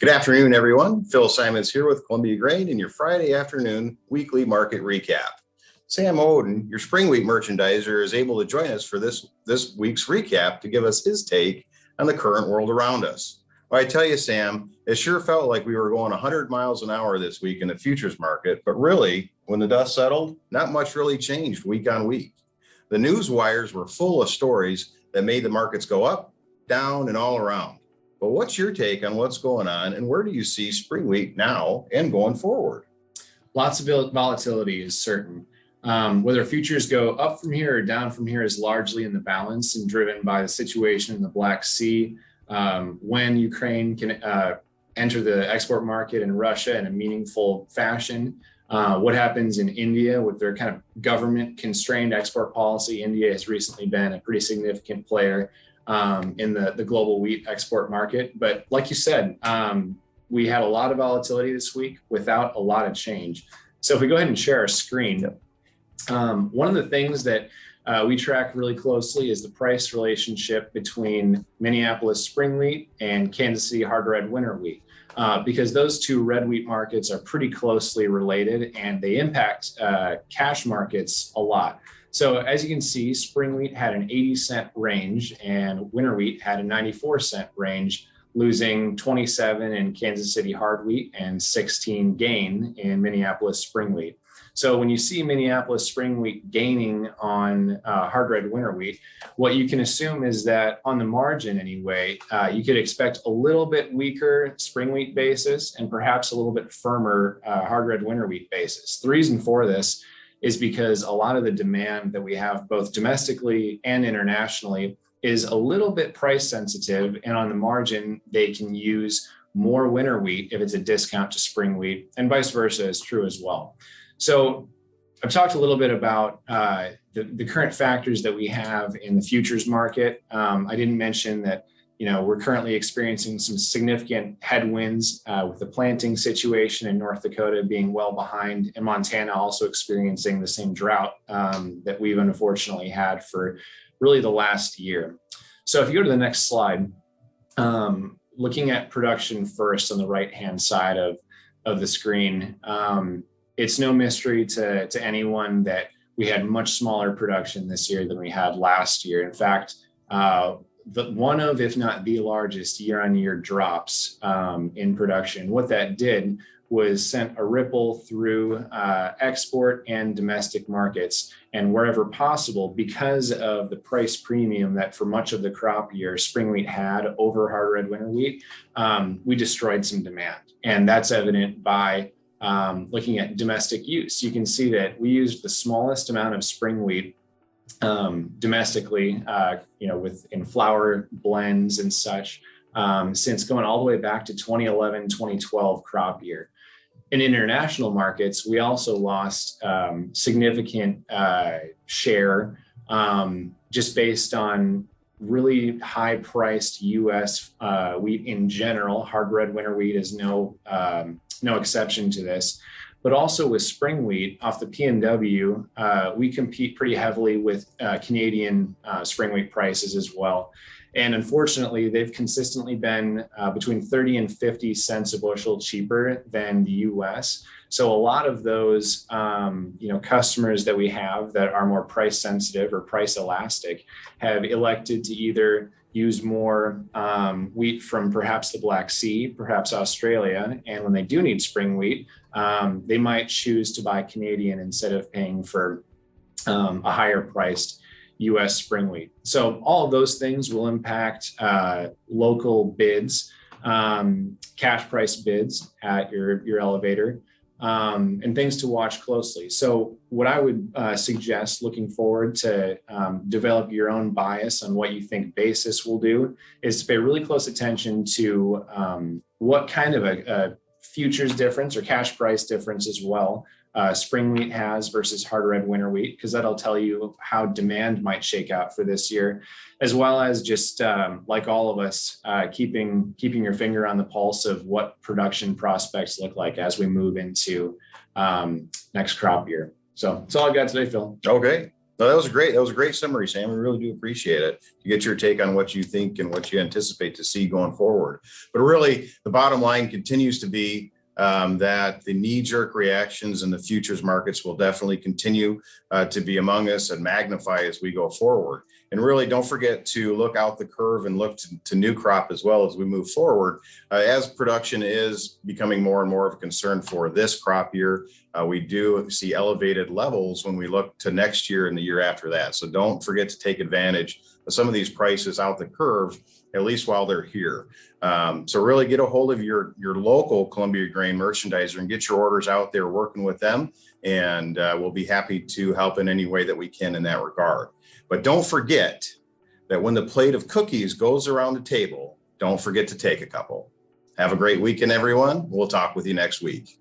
Good afternoon, everyone. Phil Simons here with Columbia Grain and your Friday afternoon weekly market recap. Sam Oden, your spring wheat merchandiser, is able to join us for this week's recap to give us his take on the current world around us. Well, I tell you, Sam, it sure felt like we were going 100 miles an hour this week in the futures market, but really, when the dust settled, not much really changed week on week. The news wires were full of stories that made the markets go up, down, and all around. But what's your take on what's going on, and where do you see spring wheat now and going forward? Lots of volatility is certain. Whether futures go up from here or down from here is largely in the balance and driven by the situation in the Black Sea. When Ukraine can enter the export market in Russia in a meaningful fashion. What happens in India with their kind of government constrained export policy. India has recently been a pretty significant player in the global wheat export market. But like you said, we had a lot of volatility this week without a lot of change. So if we go ahead and share our screen, one of the things that we track really closely is the price relationship between Minneapolis spring wheat and Kansas City hard red winter wheat, because those two red wheat markets are pretty closely related and they impact cash markets a lot. So as you can see, spring wheat had an 80-cent range and winter wheat had a 94-cent range, losing 27 in Kansas City hard wheat and 16 gain in Minneapolis spring wheat. So when you see Minneapolis spring wheat gaining on hard red winter wheat, what you can assume is that on the margin anyway, you could expect a little bit weaker spring wheat basis and perhaps a little bit firmer hard red winter wheat basis. The reason for this is because a lot of the demand that we have both domestically and internationally is a little bit price sensitive, and on the margin, they can use more winter wheat if it's a discount to spring wheat, and vice versa is true as well. So I've talked a little bit about the current factors that we have in the futures market. I didn't mention that we're currently experiencing some significant headwinds with the planting situation in North Dakota being well behind, and Montana also experiencing the same drought that we've unfortunately had for really the last year. So if you go to the next slide, looking at production first on the right-hand side of the screen, it's no mystery to anyone that we had much smaller production this year than we had last year. In fact, one of, if not the largest year-on-year drops in production. What that did was sent a ripple through export and domestic markets, and wherever possible, because of the price premium that for much of the crop year spring wheat had over hard red winter wheat, we destroyed some demand. And that's evident by looking at domestic use. You can see that we used the smallest amount of spring wheat domestically, in flour blends and such, since going all the way back to 2011, 2012 crop year. In international markets, we also lost significant share just based on really high priced US wheat in general. Hard red winter wheat is no exception to this. But also with spring wheat off the PNW, we compete pretty heavily with Canadian spring wheat prices as well. And unfortunately, they've consistently been between 30 and 50 cents a bushel cheaper than the US. So a lot of those customers that we have that are more price sensitive or price elastic have elected to either use more wheat from perhaps the Black Sea, perhaps Australia. And when they do need spring wheat, they might choose to buy Canadian instead of paying for a higher priced US spring wheat. So all of those things will impact local bids, cash price bids at your elevator, and things to watch closely. So what I would suggest looking forward to develop your own bias on what you think basis will do is to pay really close attention to what kind of a futures difference or cash price difference as well spring wheat has versus hard red winter wheat, because that'll tell you how demand might shake out for this year, as well as just like all of us, keeping your finger on the pulse of what production prospects look like as we move into next crop year. So that's all I've got today, Phil. Okay. No, that was great. That was a great summary, Sam. We really do appreciate it to get your take on what you think and what you anticipate to see going forward. But really, the bottom line continues to be that the knee-jerk reactions in the futures markets will definitely continue to be among us and magnify as we go forward. And really, don't forget to look out the curve and look to new crop as well as we move forward. As production is becoming more and more of a concern for this crop year, we do see elevated levels when we look to next year and the year after that. So don't forget to take advantage of some of these prices out the curve, at least while they're here. So really get a hold of your local Columbia Grain merchandiser and get your orders out there working with them. And we'll be happy to help in any way that we can in that regard. But don't forget that when the plate of cookies goes around the table, don't forget to take a couple. Have a great weekend, everyone. We'll talk with you next week.